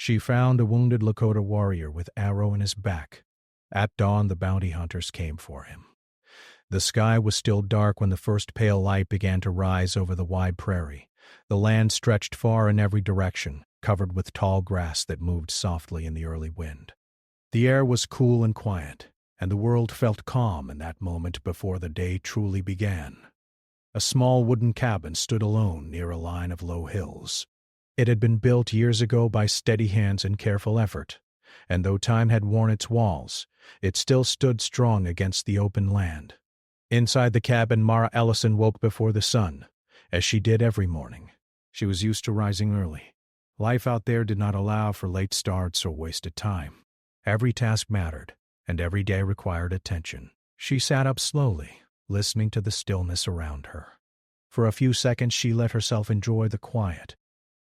She found a wounded Lakota warrior with arrow in his back. At dawn, the bounty hunters came for him. The sky was still dark when the first pale light began to rise over the wide prairie. The land stretched far in every direction, covered with tall grass that moved softly in the early wind. The air was cool and quiet, and the world felt calm in that moment before the day truly began. A small wooden cabin stood alone near a line of low hills. It had been built years ago by steady hands and careful effort, and though time had worn its walls, it still stood strong against the open land. Inside the cabin, Mara Ellison woke before the sun, as she did every morning. She was used to rising early. Life out there did not allow for late starts or wasted time. Every task mattered, and every day required attention. She sat up slowly, listening to the stillness around her. For a few seconds she let herself enjoy the quiet.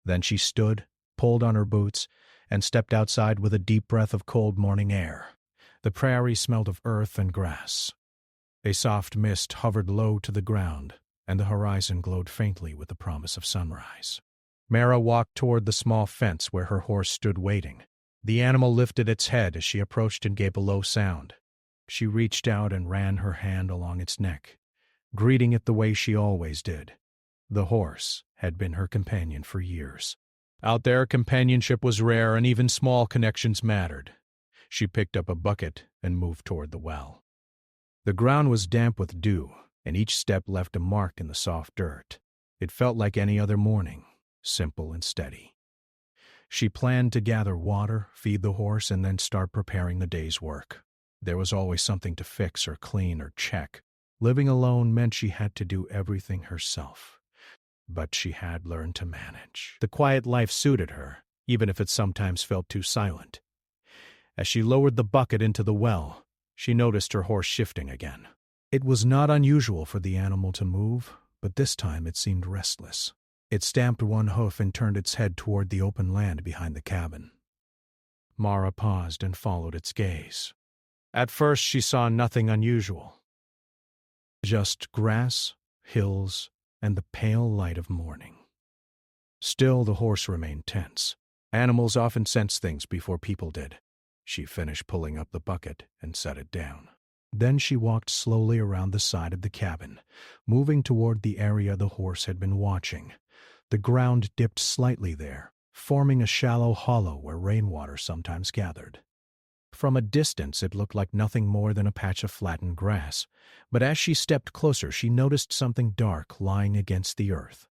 Then she stood, pulled on her boots, and stepped outside with a deep breath of cold morning air. The prairie smelled of earth and grass. A soft mist hovered low to the ground, and the horizon glowed faintly with the promise of sunrise. Mara walked toward the small fence where her horse stood waiting. The animal lifted its head as she approached and gave a low sound. She reached out and ran her hand along its neck, greeting it the way she always did. The horse had been her companion for years. Out there, companionship was rare, and even small connections mattered. She picked up a bucket and moved toward the well. The ground was damp with dew, and each step left a mark in the soft dirt. It felt like any other morning, simple and steady. She planned to gather water, feed the horse, and then start preparing the day's work. There was always something to fix or clean or check. Living alone meant she had to do everything herself. But she had learned to manage. The quiet life suited her, even if it sometimes felt too silent. As she lowered the bucket into the well, she noticed her horse shifting again. It was not unusual for the animal to move, but this time it seemed restless. It stamped one hoof and turned its head toward the open land behind the cabin. Mara paused and followed its gaze. At first she saw nothing unusual. Just grass, hills, and the pale light of morning. Still, the horse remained tense. Animals often sense things before people did. She finished pulling up the bucket and set it down. Then she walked slowly around the side of the cabin, moving toward the area the horse had been watching. The ground dipped slightly there, forming a shallow hollow where rainwater sometimes gathered. From a distance it looked like nothing more than a patch of flattened grass, but as she stepped closer she noticed something dark lying against the earth.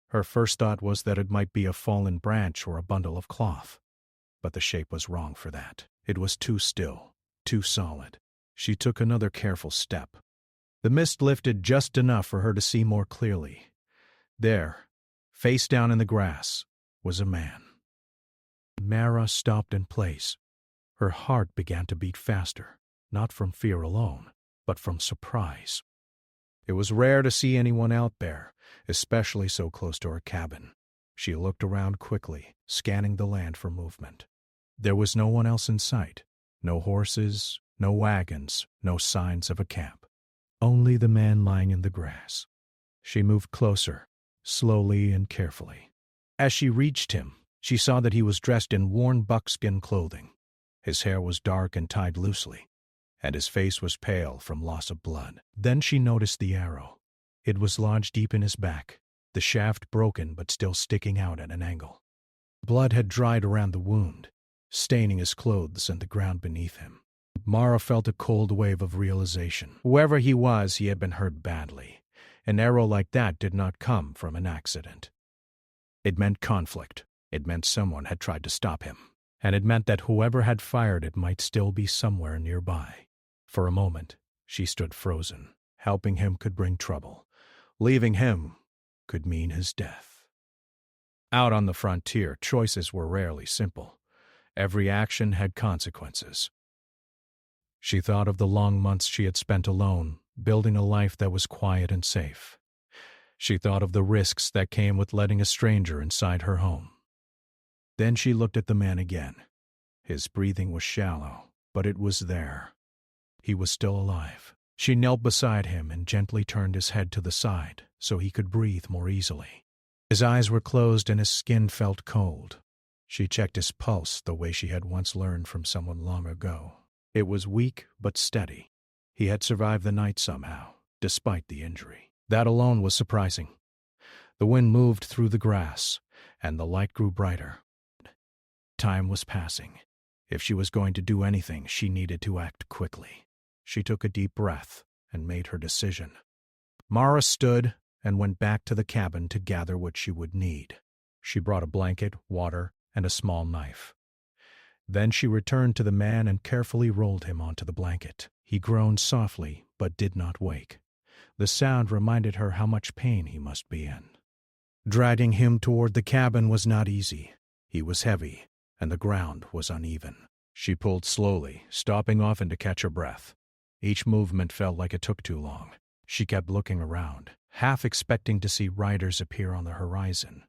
Her first thought was that it might be a fallen branch or a bundle of cloth, but the shape was wrong for that. It was too still, too solid. She took another careful step. The mist lifted just enough for her to see more clearly. There, face down in the grass, was a man. Mara stopped in place. Her heart began to beat faster, not from fear alone, but from surprise. It was rare to see anyone out there, especially so close to her cabin. She looked around quickly, scanning the land for movement. There was no one else in sight. No horses, no wagons, no signs of a camp. Only the man lying in the grass. She moved closer, slowly and carefully. As she reached him, she saw that he was dressed in worn buckskin clothing. His hair was dark and tied loosely, and his face was pale from loss of blood. Then she noticed the arrow. It was lodged deep in his back, the shaft broken but still sticking out at an angle. Blood had dried around the wound, staining his clothes and the ground beneath him. Mara felt a cold wave of realization. Whoever he was, he had been hurt badly. An arrow like that did not come from an accident. It meant conflict. It meant someone had tried to stop him. And it meant that whoever had fired it might still be somewhere nearby. For a moment, she stood frozen. Helping him could bring trouble. Leaving him could mean his death. Out on the frontier, choices were rarely simple. Every action had consequences. She thought of the long months she had spent alone, building a life that was quiet and safe. She thought of the risks that came with letting a stranger inside her home. Then she looked at the man again. His breathing was shallow, but it was there. He was still alive. She knelt beside him and gently turned his head to the side so he could breathe more easily. His eyes were closed and his skin felt cold. She checked his pulse the way she had once learned from someone long ago. It was weak but steady. He had survived the night somehow, despite the injury. That alone was surprising. The wind moved through the grass, and the light grew brighter. Time was passing. If she was going to do anything, she needed to act quickly. She took a deep breath and made her decision. Mara stood and went back to the cabin to gather what she would need. She brought a blanket, water, and a small knife. Then she returned to the man and carefully rolled him onto the blanket. He groaned softly, but did not wake. The sound reminded her how much pain he must be in. Dragging him toward the cabin was not easy. He was heavy, and the ground was uneven. She pulled slowly, stopping often to catch her breath. Each movement felt like it took too long. She kept looking around, half expecting to see riders appear on the horizon,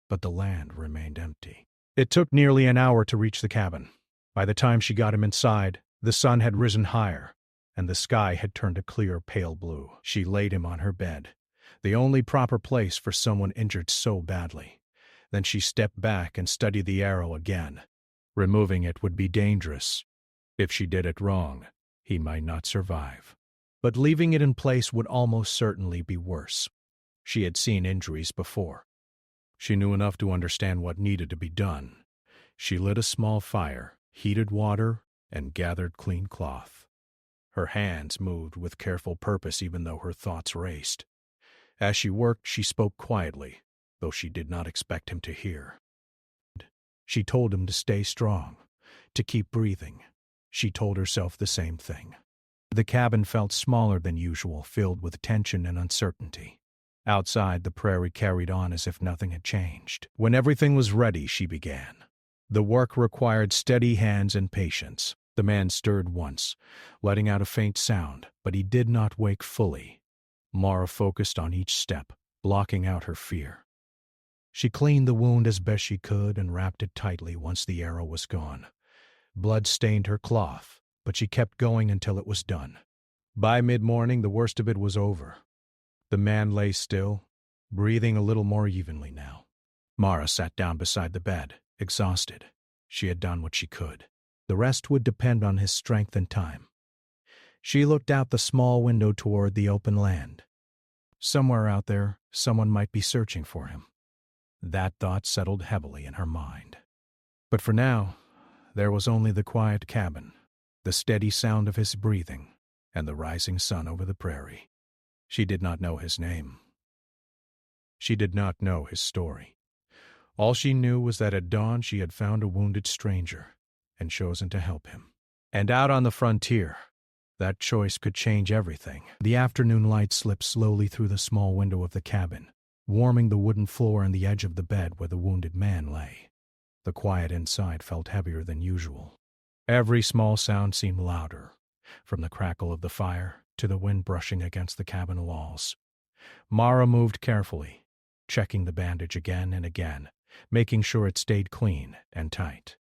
but the land remained empty. It took nearly an hour to reach the cabin. By the time she got him inside, the sun had risen higher, and the sky had turned a clear pale blue. She laid him on her bed, the only proper place for someone injured so badly. Then she stepped back and studied the arrow again. Removing it would be dangerous. If she did it wrong, he might not survive. But leaving it in place would almost certainly be worse. She had seen injuries before. She knew enough to understand what needed to be done. She lit a small fire, heated water, and gathered clean cloth. Her hands moved with careful purpose even though her thoughts raced. As she worked, she spoke quietly, though she did not expect him to hear. She told him to stay strong, to keep breathing. She told herself the same thing. The cabin felt smaller than usual, filled with tension and uncertainty. Outside, the prairie carried on as if nothing had changed. When everything was ready, she began. The work required steady hands and patience. The man stirred once, letting out a faint sound, but he did not wake fully. Mara focused on each step, blocking out her fear. She cleaned the wound as best she could and wrapped it tightly once the arrow was gone. Blood stained her cloth, but she kept going until it was done. By mid-morning, the worst of it was over. The man lay still, breathing a little more evenly now. Mara sat down beside the bed, exhausted. She had done what she could. The rest would depend on his strength and time. She looked out the small window toward the open land. Somewhere out there, someone might be searching for him. That thought settled heavily in her mind. But for now, there was only the quiet cabin, the steady sound of his breathing, and the rising sun over the prairie. She did not know his name. She did not know his story. All she knew was that at dawn she had found a wounded stranger and chosen to help him. And out on the frontier, that choice could change everything. The afternoon light slipped slowly through the small window of the cabin, warming the wooden floor and the edge of the bed where the wounded man lay. The quiet inside felt heavier than usual. Every small sound seemed louder, from the crackle of the fire to the wind brushing against the cabin walls. Mara moved carefully, checking the bandage again and again, making sure it stayed clean and tight.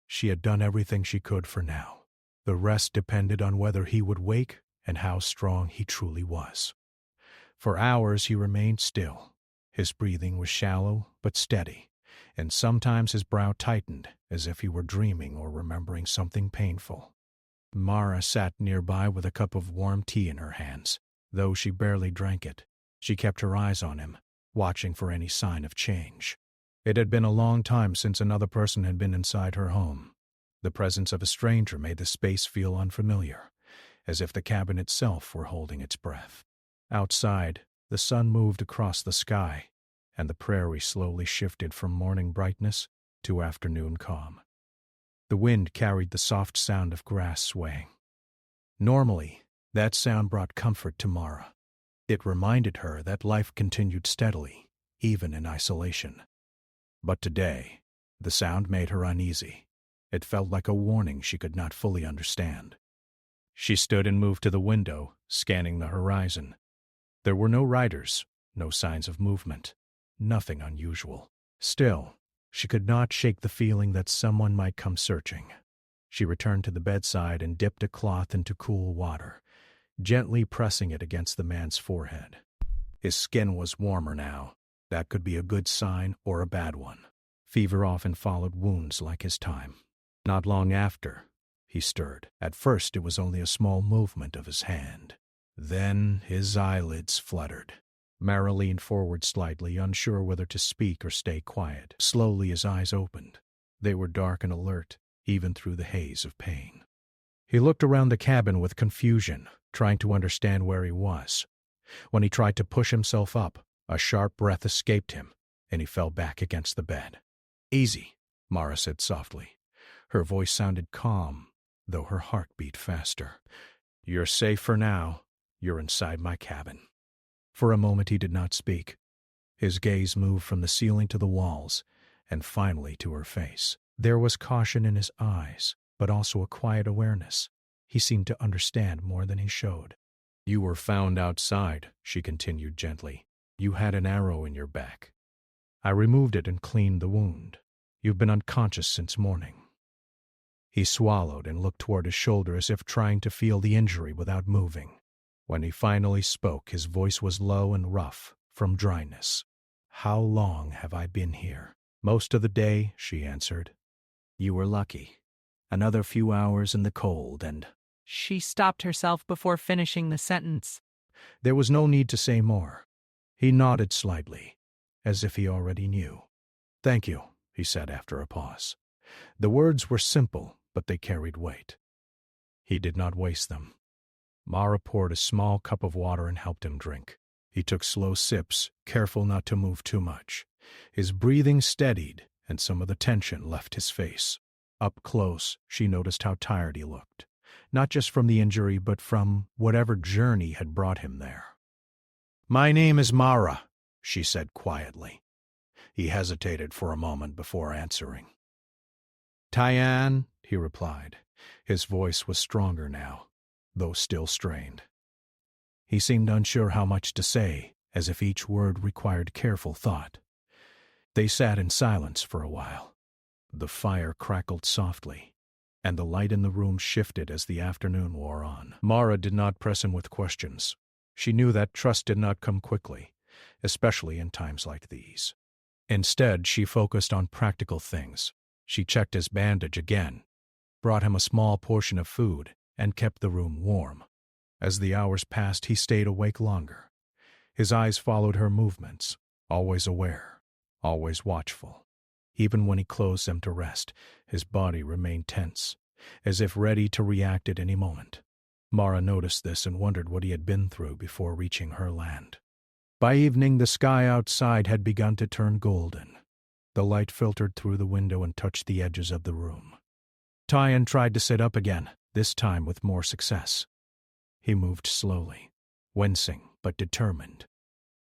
She had done everything she could for now. The rest depended on whether he would wake and how strong he truly was. For hours he remained still. His breathing was shallow but steady, and sometimes his brow tightened as if he were dreaming or remembering something painful. Mara sat nearby with a cup of warm tea in her hands. Though she barely drank it, she kept her eyes on him, watching for any sign of change. It had been a long time since another person had been inside her home. The presence of a stranger made the space feel unfamiliar, as if the cabin itself were holding its breath. Outside, the sun moved across the sky, and the prairie slowly shifted from morning brightness to afternoon calm. The wind carried the soft sound of grass swaying. Normally, that sound brought comfort to Mara. It reminded her that life continued steadily, even in isolation. But today, the sound made her uneasy. It felt like a warning she could not fully understand. She stood and moved to the window, scanning the horizon. There were no riders, no signs of movement, nothing unusual. Still, she could not shake the feeling that someone might come searching. She returned to the bedside and dipped a cloth into cool water, gently pressing it against the man's forehead. His skin was warmer now. That could be a good sign or a bad one. Fever often followed wounds like his time. Not long after, he stirred. At first it was only a small movement of his hand. Then his eyelids fluttered. Mara leaned forward slightly, unsure whether to speak or stay quiet. Slowly his eyes opened. They were dark and alert, even through the haze of pain. He looked around the cabin with confusion, trying to understand where he was. When he tried to push himself up, a sharp breath escaped him, and he fell back against the bed. "Easy," Mara said softly. Her voice sounded calm, though her heart beat faster. "You're safe for now. You're inside my cabin." For a moment he did not speak. His gaze moved from the ceiling to the walls, and finally to her face. There was caution in his eyes, but also a quiet awareness. He seemed to understand more than he showed. "You were found outside," she continued gently. "You had an arrow in your back. I removed it and cleaned the wound. You've been unconscious since morning." He swallowed and looked toward his shoulder as if trying to feel the injury without moving. When he finally spoke, his voice was low and rough from dryness. "How long have I been here?" "Most of the day," she answered. "You were lucky. Another few hours in the cold and—" She stopped herself before finishing the sentence. There was no need to say more. He nodded slightly, as if he already knew. "Thank you," he said after a pause. The words were simple, but they carried weight. He did not waste them. Mara poured a small cup of water and helped him drink. He took slow sips, careful not to move too much. His breathing steadied, and some of the tension left his face. Up close, she noticed how tired he looked, not just from the injury, but from whatever journey had brought him there. "My name is Mara," she said quietly. He hesitated for a moment before answering. "Tyann," he replied. His voice was stronger now, though still strained. He seemed unsure how much to say, as if each word required careful thought. They sat in silence for a while. The fire crackled softly, and the light in the room shifted as the afternoon wore on. Mara did not press him with questions. She knew that trust did not come quickly, especially in times like these. Instead, she focused on practical things. She checked his bandage again, brought him a small portion of food, and kept the room warm. As the hours passed, he stayed awake longer. His eyes followed her movements, always aware, always watchful. Even when he closed them to rest, his body remained tense, as if ready to react at any moment. Mara noticed this and wondered what he had been through before reaching her land. By evening, the sky outside had begun to turn golden. The light filtered through the window and touched the edges of the room. Tyann tried to sit up again, this time with more success. He moved slowly, wincing but determined.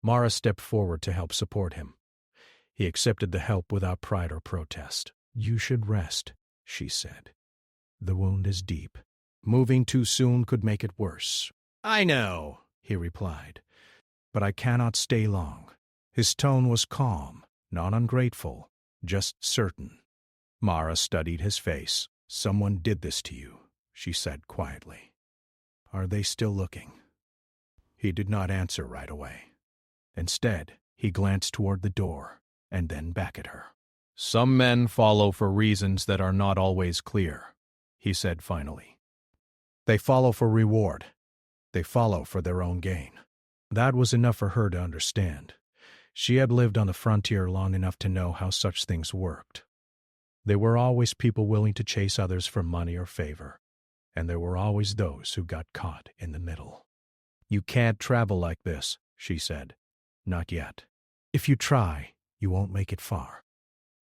Mara stepped forward to help support him. He accepted the help without pride or protest. "You should rest," she said. "The wound is deep. Moving too soon could make it worse." "I know," he replied, "but I cannot stay long." His tone was calm, not ungrateful, just certain. Mara studied his face. "Someone did this to you," she said quietly. "Are they still looking?" He did not answer right away. Instead, he glanced toward the door, and then back at her. "Some men follow for reasons that are not always clear," he said finally. "They follow for reward. They follow for their own gain." That was enough for her to understand. She had lived on the frontier long enough to know how such things worked. There were always people willing to chase others for money or favor, and there were always those who got caught in the middle. "You can't travel like this," she said. "Not yet. If you try, you won't make it far."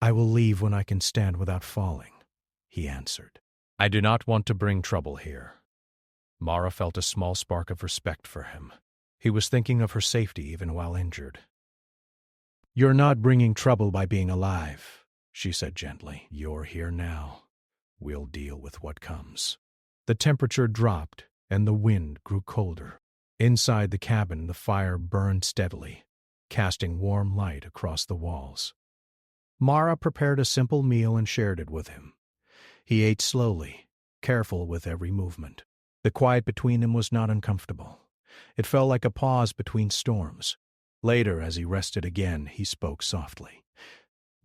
"I will leave when I can stand without falling," he answered. "I do not want to bring trouble here." Mara felt a small spark of respect for him. He was thinking of her safety even while injured. "You're not bringing trouble by being alive," she said gently. "You're here now. We'll deal with what comes." The temperature dropped, and the wind grew colder. Inside the cabin, the fire burned steadily, casting warm light across the walls. Mara prepared a simple meal and shared it with him. He ate slowly, careful with every movement. The quiet between them was not uncomfortable. It felt like a pause between storms. Later, as he rested again, he spoke softly.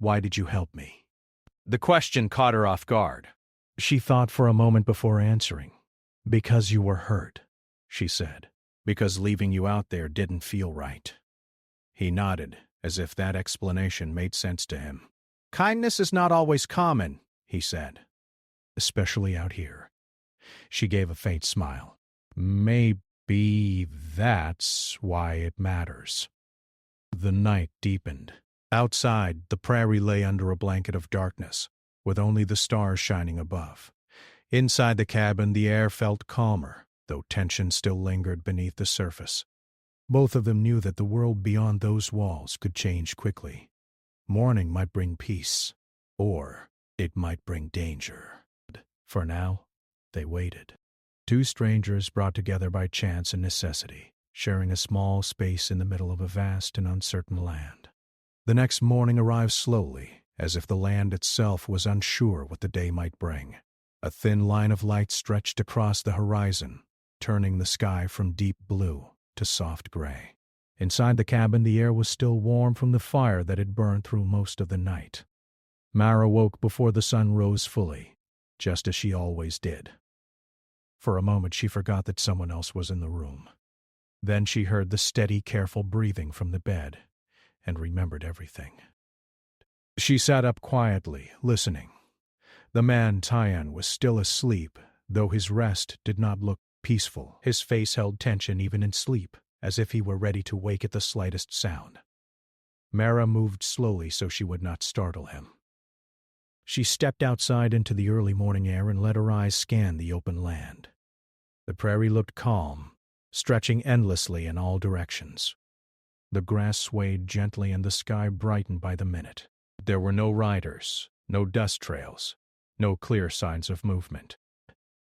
Why did you help me?" The question caught her off guard. She thought for a moment before answering. "Because you were hurt," she said. "Because leaving you out there didn't feel right." He nodded, as if that explanation made sense to him. "Kindness is not always common," he said. "Especially out here." She gave a faint smile. "Maybe that's why it matters." The night deepened. Outside, the prairie lay under a blanket of darkness, with only the stars shining above. Inside the cabin, the air felt calmer, though tension still lingered beneath the surface. Both of them knew that the world beyond those walls could change quickly. Morning might bring peace, or it might bring danger. For now, they waited. Two strangers brought together by chance and necessity, sharing a small space in the middle of a vast and uncertain land. The next morning arrived slowly, as if the land itself was unsure what the day might bring. A thin line of light stretched across the horizon, turning the sky from deep blue to soft gray. Inside the cabin, the air was still warm from the fire that had burned through most of the night. Mara woke before the sun rose fully, just as she always did. For a moment she forgot that someone else was in the room. Then she heard the steady, careful breathing from the bed, and remembered everything. She sat up quietly, listening. The man, Tyan, was still asleep, though his rest did not look peaceful. His face held tension even in sleep, as if he were ready to wake at the slightest sound. Mara moved slowly so she would not startle him. She stepped outside into the early morning air and let her eyes scan the open land. The prairie looked calm, stretching endlessly in all directions. The grass swayed gently and the sky brightened by the minute. There were no riders, no dust trails, no clear signs of movement.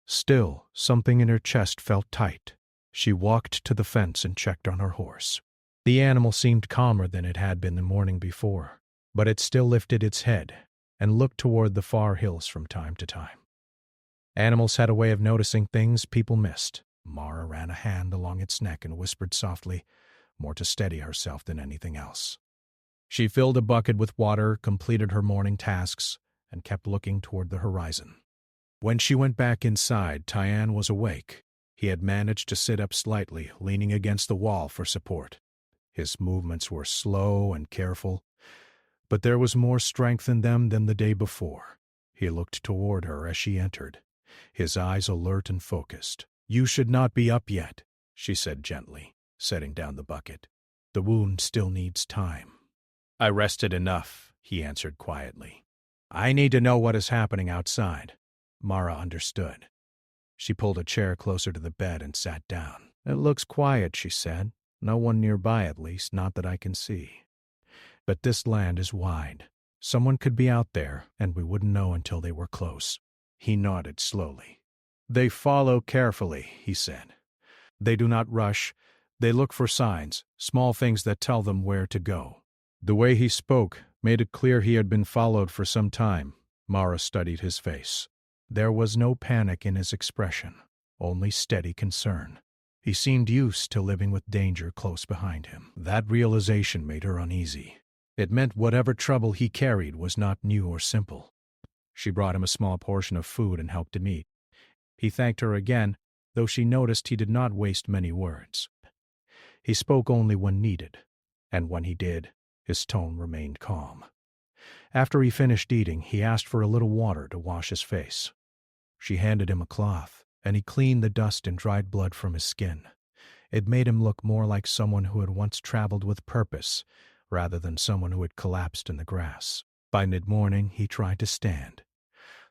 Still, something in her chest felt tight. She walked to the fence and checked on her horse. The animal seemed calmer than it had been the morning before, but it still lifted its head and looked toward the far hills from time to time. Animals had a way of noticing things people missed. Mara ran a hand along its neck and whispered softly, more to steady herself than anything else. She filled a bucket with water, completed her morning tasks, and kept looking toward the horizon. When she went back inside, Tyan was awake. He had managed to sit up slightly, leaning against the wall for support. His movements were slow and careful, but there was more strength in them than the day before. He looked toward her as she entered, his eyes alert and focused. "You should not be up yet," she said gently, setting down the bucket. "The wound still needs time." "I rested enough," he answered quietly. "I need to know what is happening outside." Mara understood. She pulled a chair closer to the bed and sat down. "It looks quiet," she said. "No one nearby, at least, not that I can see. But this land is wide. Someone could be out there, and we wouldn't know until they were close." He nodded slowly. "They follow carefully," he said. "They do not rush. They look for signs, small things that tell them where to go." The way he spoke made it clear he had been followed for some time. Mara studied his face. There was no panic in his expression, only steady concern. He seemed used to living with danger close behind him. That realization made her uneasy. It meant whatever trouble he carried was not new or simple. She brought him a small portion of food and helped him eat. He thanked her again, though she noticed he did not waste many words. He spoke only when needed, and when he did, his tone remained calm. After he finished eating, he asked for a little water to wash his face. She handed him a cloth, and he cleaned the dust and dried blood from his skin. It made him look more like someone who had once traveled with purpose, rather than someone who had collapsed in the grass. By mid-morning, he tried to stand.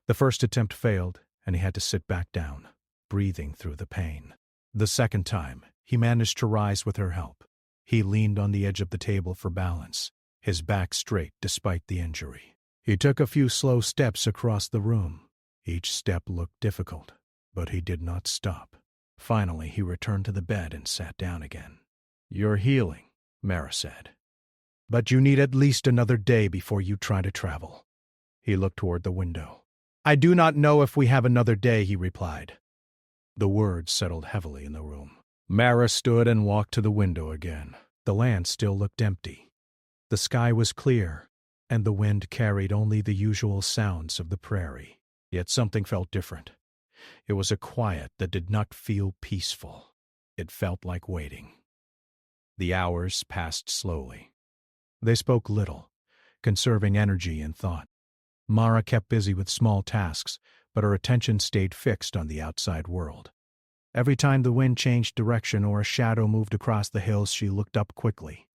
The first attempt failed, and he had to sit back down, breathing through the pain. The second time, he managed to rise with her help. He leaned on the edge of the table for balance, his back straight despite the injury. He took a few slow steps across the room. Each step looked difficult, but he did not stop. Finally, he returned to the bed and sat down again. "You're healing," Mara said. "But you need at least another day before you try to travel." He looked toward the window. "I do not know if we have another day," he replied. The words settled heavily in the room. Mara stood and walked to the window again. The land still looked empty. The sky was clear, and the wind carried only the usual sounds of the prairie. Yet something felt different. It was a quiet that did not feel peaceful. It felt like waiting. The hours passed slowly. They spoke little, conserving energy and thought. Mara kept busy with small tasks, but her attention stayed fixed on the outside world. Every time the wind changed direction or a shadow moved across the hills, she looked up quickly.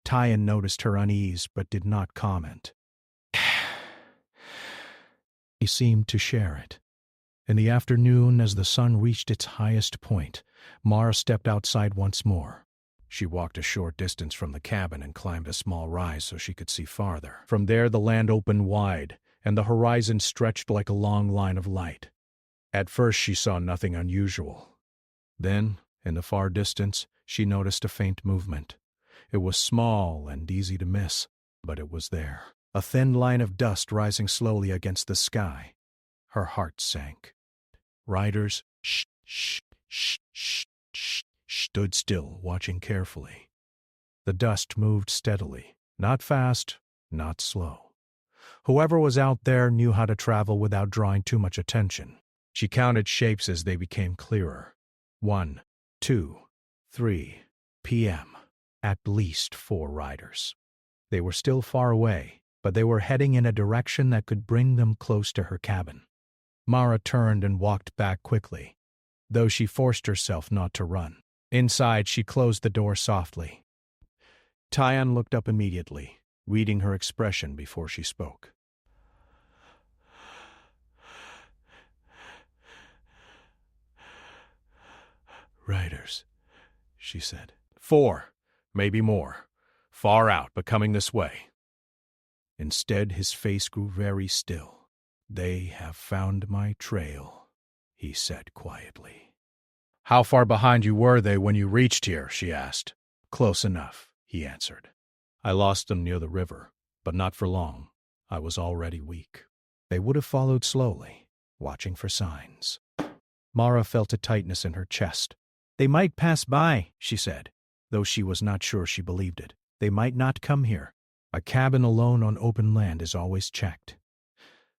Tyan noticed her unease but did not comment. He seemed to share it. In the afternoon, as the sun reached its highest point, Mara stepped outside once more. She walked a short distance from the cabin and climbed a small rise so she could see farther. From there the land opened wide, and the horizon stretched like a long line of light. At first she saw nothing unusual. Then, in the far distance, she noticed a faint movement. It was small and easy to miss, but it was there. A thin line of dust rising slowly against the sky. Her heart sank. Riders stood still, watching carefully. The dust moved steadily, not fast, not slow. Whoever was out there knew how to travel without drawing too much attention. She counted shapes as they became clearer. 1, 2, 3 p.m. At least 4 riders. They were still far away, but they were heading in a direction that could bring them close to her cabin. Mara turned and walked back quickly, though she forced herself not to run. Inside, she closed the door softly. Tyan looked up immediately, reading her expression before she spoke. "Riders," she said. 4, maybe more. Far out, but coming this way. Instead, his face grew very still. "They have found my trail," he said quietly. "How far behind you were they when you reached here?" she asked. "Close enough," he answered. "I lost them near the river, but not for long. I was already weak." They would have followed slowly, watching for signs. Mara felt a tightness in her chest. "They might pass by," she said, though she was not sure she believed it. "They might not come here. A cabin alone on open land is always checked."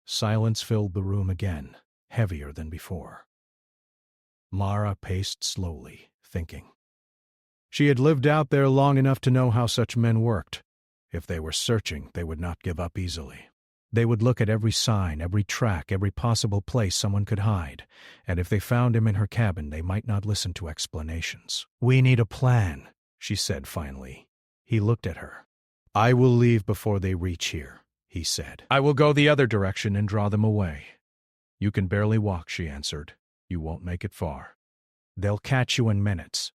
Silence filled the room again, heavier than before. Mara paced slowly, thinking. She had lived out there long enough to know how such men worked. If they were searching, they would not give up easily. They would look at every sign, every track, every possible place someone could hide, and if they found him in her cabin, they might not listen to explanations. "We need a plan," she said finally. He looked at her. "I will leave before they reach here," he said. "I will go the other direction and draw them away." "You can barely walk," she answered. "You won't make it far." "They'll catch you in minutes."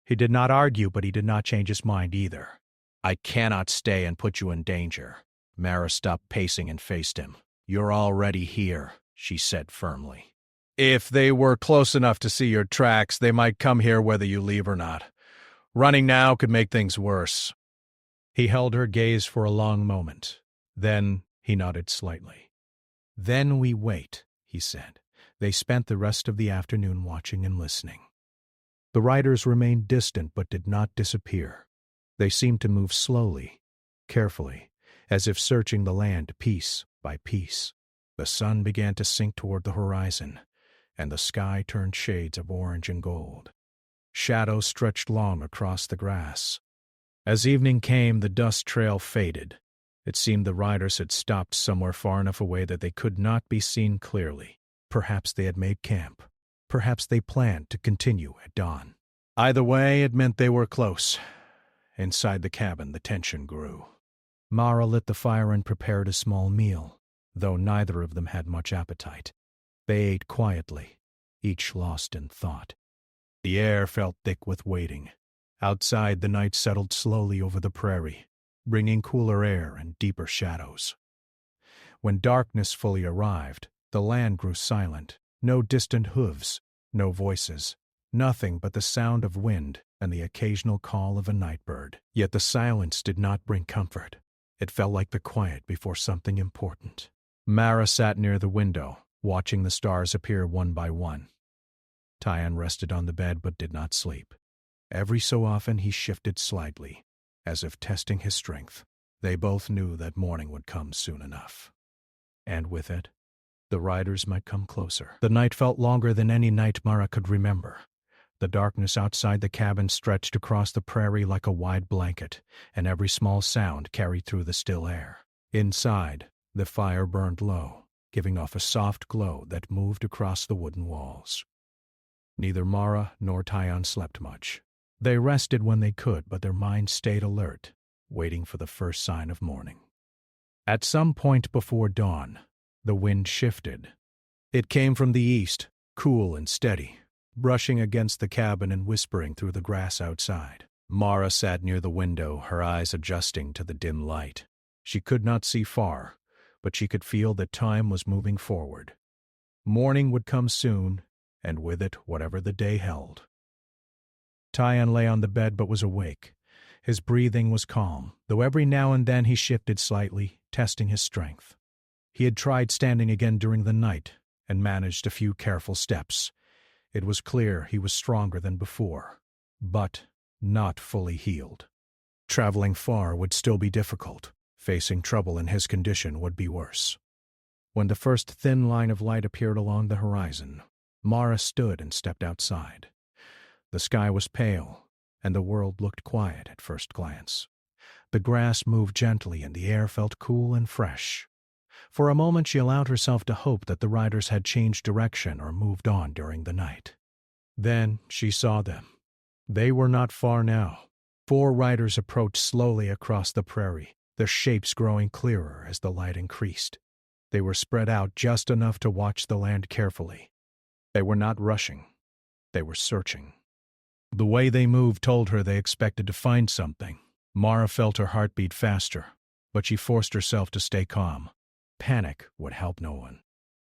He did not argue, but he did not change his mind either. "I cannot stay and put you in danger." Mara stopped pacing and faced him. "You're already here," she said firmly. "If they were close enough to see your tracks, they might come here whether you leave or not. Running now could make things worse." He held her gaze for a long moment. Then he nodded slightly. "Then we wait," he said. They spent the rest of the afternoon watching and listening. The riders remained distant but did not disappear. They seemed to move slowly, carefully, as if searching the land piece by piece. The sun began to sink toward the horizon, and the sky turned shades of orange and gold. Shadows stretched long across the grass. As evening came, the dust trail faded. It seemed the riders had stopped somewhere far enough away that they could not be seen clearly. Perhaps they had made camp. Perhaps they planned to continue at dawn. Either way, it meant they were close. Inside the cabin, the tension grew. Mara lit the fire and prepared a small meal, though neither of them had much appetite. They ate quietly, each lost in thought. The air felt thick with waiting. Outside, the night settled slowly over the prairie, bringing cooler air and deeper shadows. When darkness fully arrived, the land grew silent. No distant hooves, no voices, nothing but the sound of wind and the occasional call of a night bird. Yet the silence did not bring comfort. It felt like the quiet before something important. Mara sat near the window, watching the stars appear one by one. Tyan rested on the bed but did not sleep. Every so often he shifted slightly, as if testing his strength. They both knew that morning would come soon enough. And with it, the riders might come closer. The night felt longer than any night Mara could remember. The darkness outside the cabin stretched across the prairie like a wide blanket, and every small sound carried through the still air. Inside, the fire burned low, giving off a soft glow that moved across the wooden walls. Neither Mara nor Tyon slept much. They rested when they could, but their minds stayed alert, waiting for the first sign of morning. At some point before dawn, the wind shifted. It came from the east, cool and steady, brushing against the cabin and whispering through the grass outside. Mara sat near the window, her eyes adjusting to the dim light. She could not see far, but she could feel that time was moving forward. Morning would come soon, and with it whatever the day held. Tyon lay on the bed but was awake. His breathing was calm, though every now and then he shifted slightly, testing his strength. He had tried standing again during the night and managed a few careful steps. It was clear he was stronger than before, but not fully healed. Traveling far would still be difficult. Facing trouble in his condition would be worse. When the first thin line of light appeared along the horizon, Mara stood and stepped outside. The sky was pale, and the world looked quiet at first glance. The grass moved gently and the air felt cool and fresh. For a moment she allowed herself to hope that the riders had changed direction or moved on during the night. Then she saw them. They were not far now. 4 riders approached slowly across the prairie, their shapes growing clearer as the light increased. They were spread out just enough to watch the land carefully. They were not rushing. They were searching. The way they moved told her they expected to find something. Mara felt her heart beat faster, but she forced herself to stay calm. Panic would help no one.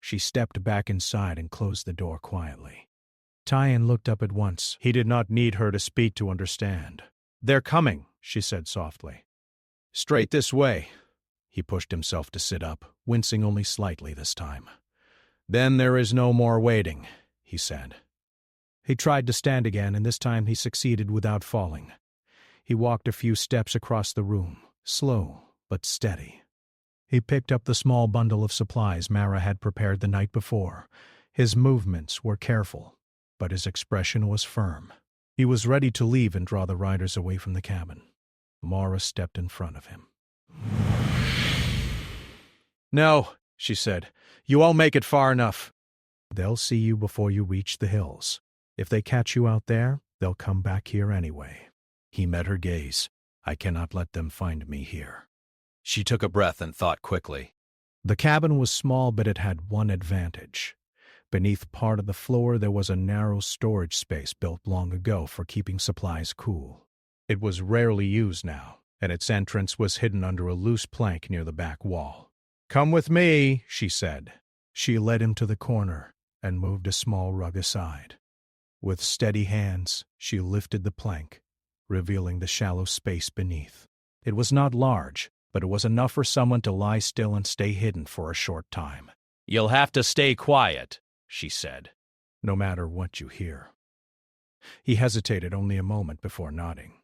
She stepped back inside and closed the door quietly. Tyon looked up at once. He did not need her to speak to understand. "They're coming," she said softly. "Straight this way." He pushed himself to sit up, wincing only slightly this time. "Then there is no more waiting," he said. He tried to stand again, and this time he succeeded without falling. He walked a few steps across the room, slow but steady. He picked up the small bundle of supplies Mara had prepared the night before. His movements were careful, but his expression was firm. He was ready to leave and draw the riders away from the cabin. Mara stepped in front of him. "No," she said. "You won't make it far enough." "They'll see you before you reach the hills. If they catch you out there, they'll come back here anyway." He met her gaze. "I cannot let them find me here." She took a breath and thought quickly. The cabin was small, but it had one advantage. Beneath part of the floor there was a narrow storage space built long ago for keeping supplies cool. It was rarely used now, and its entrance was hidden under a loose plank near the back wall. "Come with me," she said. She led him to the corner and moved a small rug aside. With steady hands, she lifted the plank, revealing the shallow space beneath. It was not large, but it was enough for someone to lie still and stay hidden for a short time. "You'll have to stay quiet," she said. "No matter what you hear." He hesitated only a moment before nodding.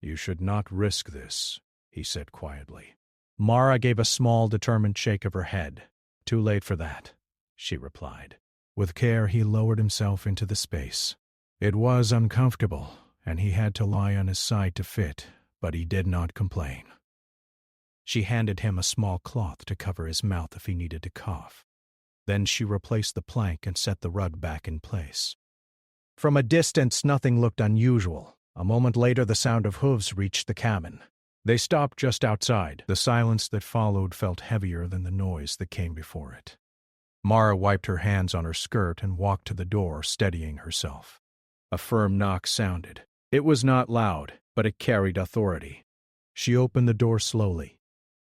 "You should not risk this," he said quietly. Mara gave a small, determined shake of her head. "Too late for that," she replied. With care, he lowered himself into the space. It was uncomfortable, and he had to lie on his side to fit, but he did not complain. She handed him a small cloth to cover his mouth if he needed to cough. Then she replaced the plank and set the rug back in place. From a distance, nothing looked unusual. A moment later, the sound of hooves reached the cabin. They stopped just outside. The silence that followed felt heavier than the noise that came before it. Mara wiped her hands on her skirt and walked to the door, steadying herself. A firm knock sounded. It was not loud, but it carried authority. She opened the door slowly.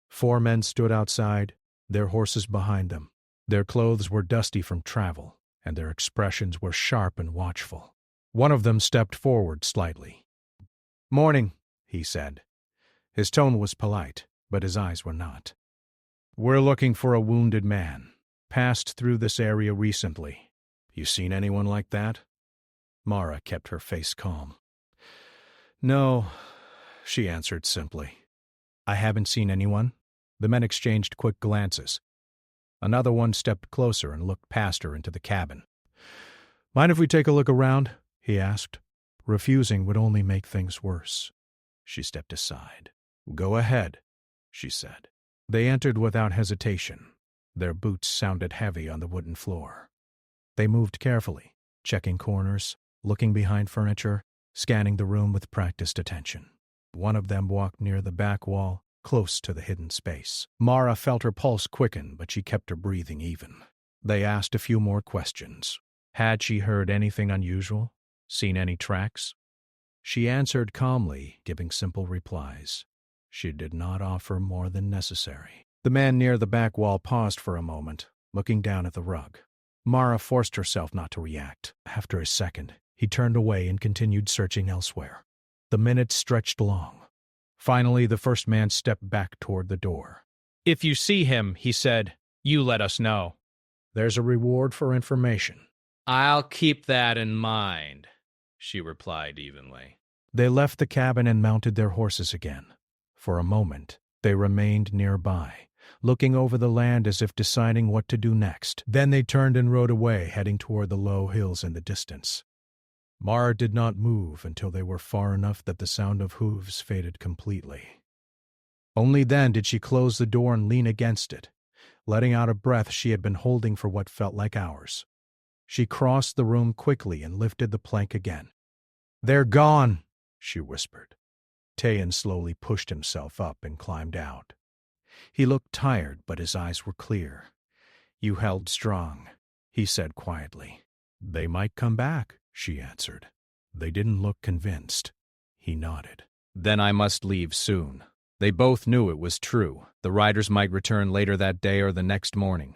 4 men stood outside, their horses behind them. Their clothes were dusty from travel, and their expressions were sharp and watchful. One of them stepped forward slightly. "Morning," he said. His tone was polite, but his eyes were not. "We're looking for a wounded man. Passed through this area recently. You seen anyone like that?" Mara kept her face calm. "No," she answered simply. I haven't seen anyone. The men exchanged quick glances. Another one stepped closer and looked past her into the cabin. Mind if we take a look around? He asked. Refusing would only make things worse. She stepped aside. Go ahead, she said. They entered without hesitation. Their boots sounded heavy on the wooden floor. They moved carefully, checking corners, looking behind furniture, scanning the room with practiced attention. One of them walked near the back wall, close to the hidden space. Mara felt her pulse quicken, but she kept her breathing even. They asked a few more questions. Had she heard anything unusual? Seen any tracks? She answered calmly, giving simple replies. She did not offer more than necessary. The man near the back wall paused for a moment, looking down at the rug. Mara forced herself not to react. After a second, he turned away and continued searching elsewhere. The minutes stretched long. Finally, the first man stepped back toward the door. If you see him, he said, you let us know. There's a reward for information. I'll keep that in mind, she replied evenly. They left the cabin and mounted their horses again. For a moment, they remained nearby, looking over the land as if deciding what to do next. Then they turned and rode away, heading toward the low hills in the distance. Mara did not move until they were far enough that the sound of hooves faded completely. Only then did she close the door and lean against it, letting out a breath she had been holding for what felt like hours. She crossed the room quickly and lifted the plank again. They're gone, she whispered. Tayan slowly pushed himself up and climbed out. He looked tired, but his eyes were clear. You held strong, he said quietly. They might come back, she answered. They didn't look convinced. He nodded. Then I must leave soon. They both knew it was true. The riders might return later that day or the next morning.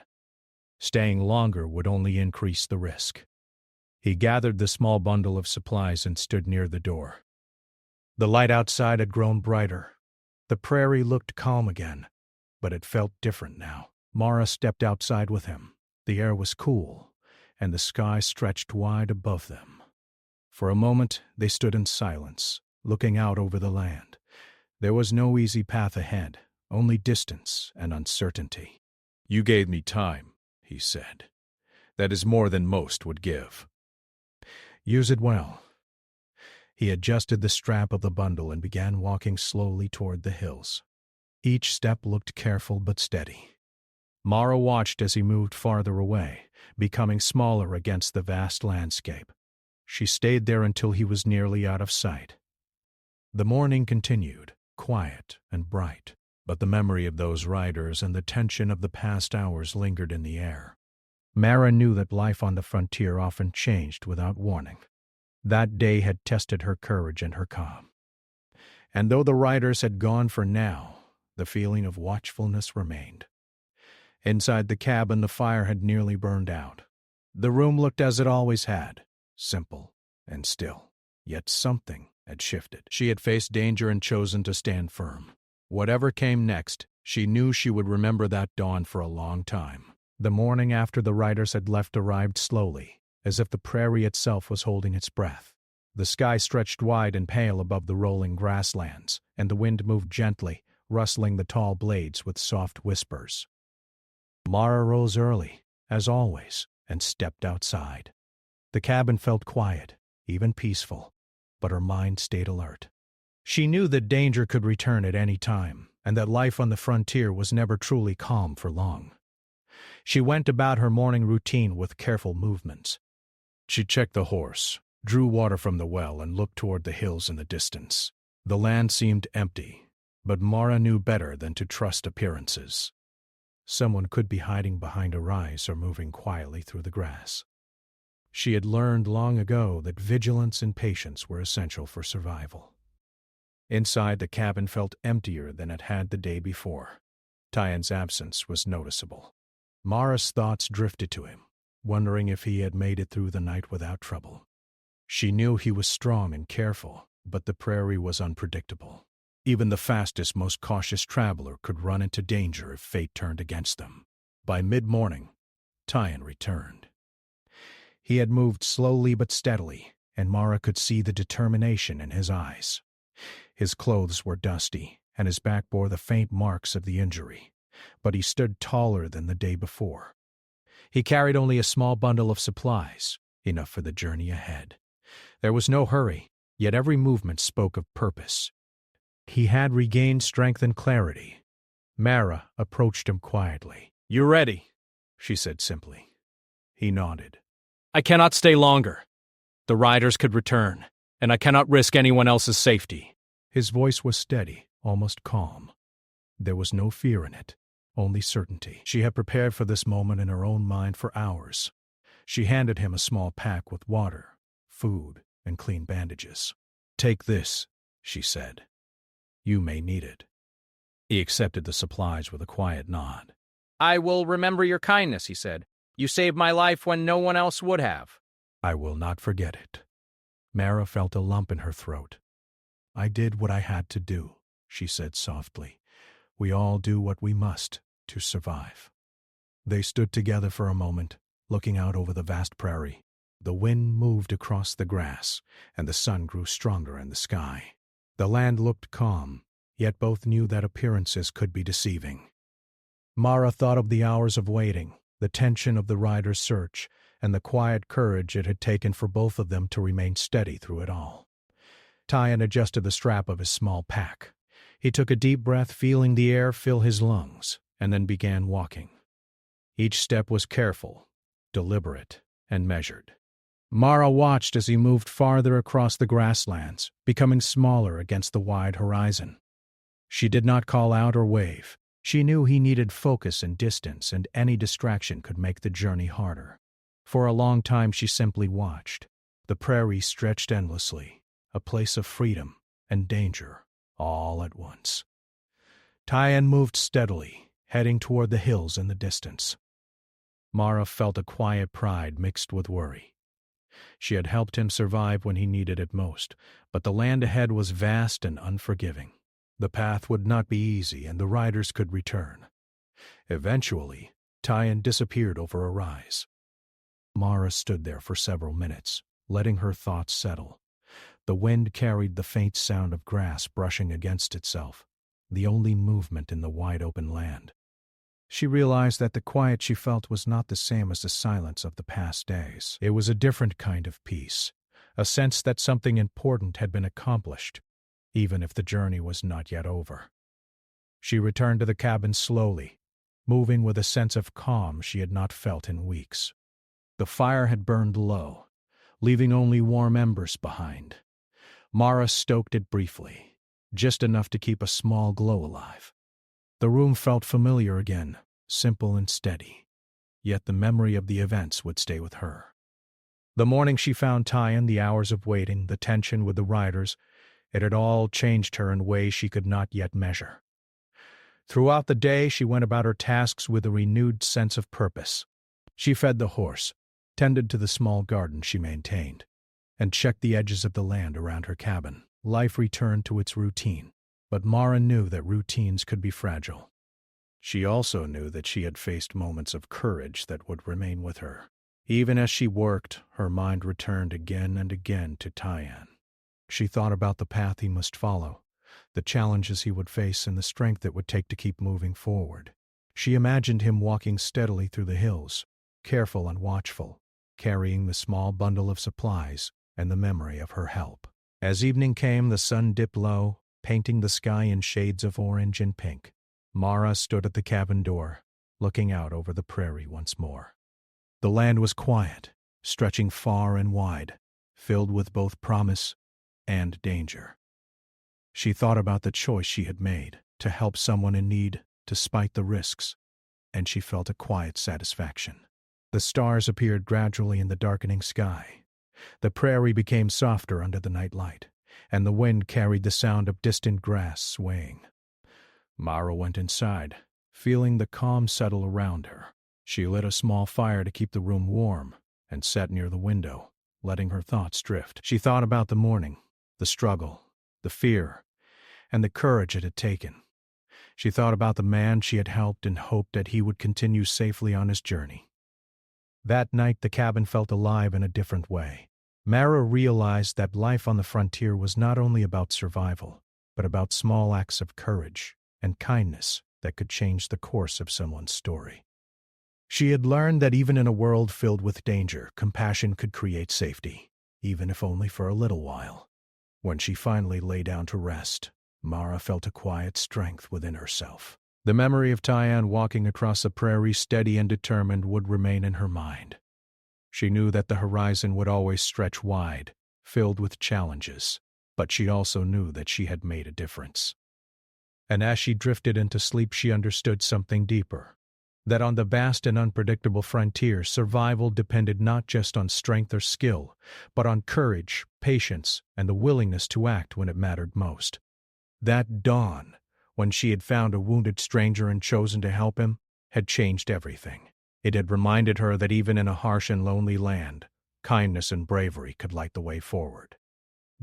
Staying longer would only increase the risk. He gathered the small bundle of supplies and stood near the door. The light outside had grown brighter. The prairie looked calm again, but it felt different now. Mara stepped outside with him. The air was cool, and the sky stretched wide above them. For a moment, they stood in silence, looking out over the land. There was no easy path ahead, only distance and uncertainty. You gave me time, he said. That is more than most would give. Use it well. He adjusted the strap of the bundle and began walking slowly toward the hills. Each step looked careful but steady. Mara watched as he moved farther away, becoming smaller against the vast landscape. She stayed there until he was nearly out of sight. The morning continued, quiet and bright, but the memory of those riders and the tension of the past hours lingered in the air. Mara knew that life on the frontier often changed without warning. That day had tested her courage and her calm. And though the riders had gone for now, the feeling of watchfulness remained. Inside the cabin, the fire had nearly burned out. The room looked as it always had, simple and still. Yet something had shifted. She had faced danger and chosen to stand firm. Whatever came next, she knew she would remember that dawn for a long time. The morning after the riders had left arrived slowly, as if the prairie itself was holding its breath. The sky stretched wide and pale above the rolling grasslands, and the wind moved gently, rustling the tall blades with soft whispers. Mara rose early, as always, and stepped outside. The cabin felt quiet, even peaceful, but her mind stayed alert. She knew that danger could return at any time, and that life on the frontier was never truly calm for long. She went about her morning routine with careful movements. She checked the horse, drew water from the well, and looked toward the hills in the distance. The land seemed empty, but Mara knew better than to trust appearances. Someone could be hiding behind a rise or moving quietly through the grass. She had learned long ago that vigilance and patience were essential for survival. Inside, the cabin felt emptier than it had the day before. Tayan's absence was noticeable. Mara's thoughts drifted to him, wondering if he had made it through the night without trouble. She knew he was strong and careful, but the prairie was unpredictable. Even the fastest, most cautious traveler could run into danger if fate turned against them. By mid-morning, Tayan returned. He had moved slowly but steadily, and Mara could see the determination in his eyes. His clothes were dusty, and his back bore the faint marks of the injury, but he stood taller than the day before. He carried only a small bundle of supplies, enough for the journey ahead. There was no hurry, yet every movement spoke of purpose. He had regained strength and clarity. Mara approached him quietly. "You ready?" she said simply. He nodded. "I cannot stay longer. The riders could return, and I cannot risk anyone else's safety." His voice was steady, almost calm. There was no fear in it, only certainty. She had prepared for this moment in her own mind for hours. She handed him a small pack with water, food, and clean bandages. "Take this," she said. "You may need it." He accepted the supplies with a quiet nod. "I will remember your kindness," he said. "You saved my life when no one else would have." "I will not forget it." Mara felt a lump in her throat. "I did what I had to do," she said softly. "We all do what we must to survive." They stood together for a moment, looking out over the vast prairie. The wind moved across the grass, and the sun grew stronger in the sky. The land looked calm, yet both knew that appearances could be deceiving. Mara thought of the hours of waiting, the tension of the riders' search, and the quiet courage it had taken for both of them to remain steady through it all. Tyan adjusted the strap of his small pack. He took a deep breath, feeling the air fill his lungs, and then began walking. Each step was careful, deliberate, and measured. Mara watched as he moved farther across the grasslands, becoming smaller against the wide horizon. She did not call out or wave. She knew he needed focus and distance, and any distraction could make the journey harder. For a long time she simply watched. The prairie stretched endlessly, a place of freedom and danger, all at once. Tyan moved steadily, heading toward the hills in the distance. Mara felt a quiet pride mixed with worry. She had helped him survive when he needed it most, but the land ahead was vast and unforgiving. The path would not be easy, and the riders could return. Eventually, Tyan disappeared over a rise. Mara stood there for several minutes, letting her thoughts settle. The wind carried the faint sound of grass brushing against itself, the only movement in the wide-open land. She realized that the quiet she felt was not the same as the silence of the past days. It was a different kind of peace, a sense that something important had been accomplished, even if the journey was not yet over. She returned to the cabin slowly, moving with a sense of calm she had not felt in weeks. The fire had burned low, leaving only warm embers behind. Mara stoked it briefly, just enough to keep a small glow alive. The room felt familiar again, simple and steady, yet the memory of the events would stay with her. The morning she found Tyan, the hours of waiting, the tension with the riders, it had all changed her in ways she could not yet measure. Throughout the day she went about her tasks with a renewed sense of purpose. She fed the horse, tended to the small garden she maintained, and checked the edges of the land around her cabin. Life returned to its routine. But Mara knew that routines could be fragile. She also knew that she had faced moments of courage that would remain with her. Even as she worked, her mind returned again and again to Tyan. She thought about the path he must follow, the challenges he would face, and the strength it would take to keep moving forward. She imagined him walking steadily through the hills, careful and watchful, carrying the small bundle of supplies and the memory of her help. As evening came, the sun dipped low, painting the sky in shades of orange and pink. Mara stood at the cabin door, looking out over the prairie once more. The land was quiet, stretching far and wide, filled with both promise and danger. She thought about the choice she had made to help someone in need despite the risks, and she felt a quiet satisfaction. The stars appeared gradually in the darkening sky. The prairie became softer under the night light, and the wind carried the sound of distant grass swaying. Mara went inside, feeling the calm settle around her. She lit a small fire to keep the room warm and sat near the window, letting her thoughts drift. She thought about the morning, the struggle, the fear, and the courage it had taken. She thought about the man she had helped and hoped that he would continue safely on his journey. That night the cabin felt alive in a different way. Mara realized that life on the frontier was not only about survival, but about small acts of courage and kindness that could change the course of someone's story. She had learned that even in a world filled with danger, compassion could create safety, even if only for a little while. When she finally lay down to rest, Mara felt a quiet strength within herself. The memory of Tyann walking across the prairie steady and determined would remain in her mind. She knew that the horizon would always stretch wide, filled with challenges, but she also knew that she had made a difference. And as she drifted into sleep, she understood something deeper. That on the vast and unpredictable frontier, survival depended not just on strength or skill, but on courage, patience, and the willingness to act when it mattered most. That dawn, when she had found a wounded stranger and chosen to help him, had changed everything. It had reminded her that even in a harsh and lonely land, kindness and bravery could light the way forward.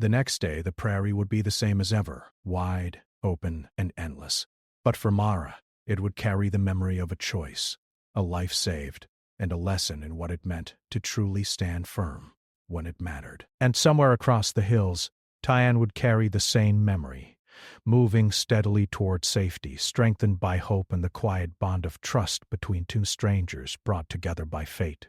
The next day, the prairie would be the same as ever, wide, open, and endless. But for Mara, it would carry the memory of a choice, a life saved, and a lesson in what it meant to truly stand firm when it mattered. And somewhere across the hills, Tyann would carry the same memory, moving steadily toward safety, strengthened by hope and the quiet bond of trust between two strangers brought together by fate.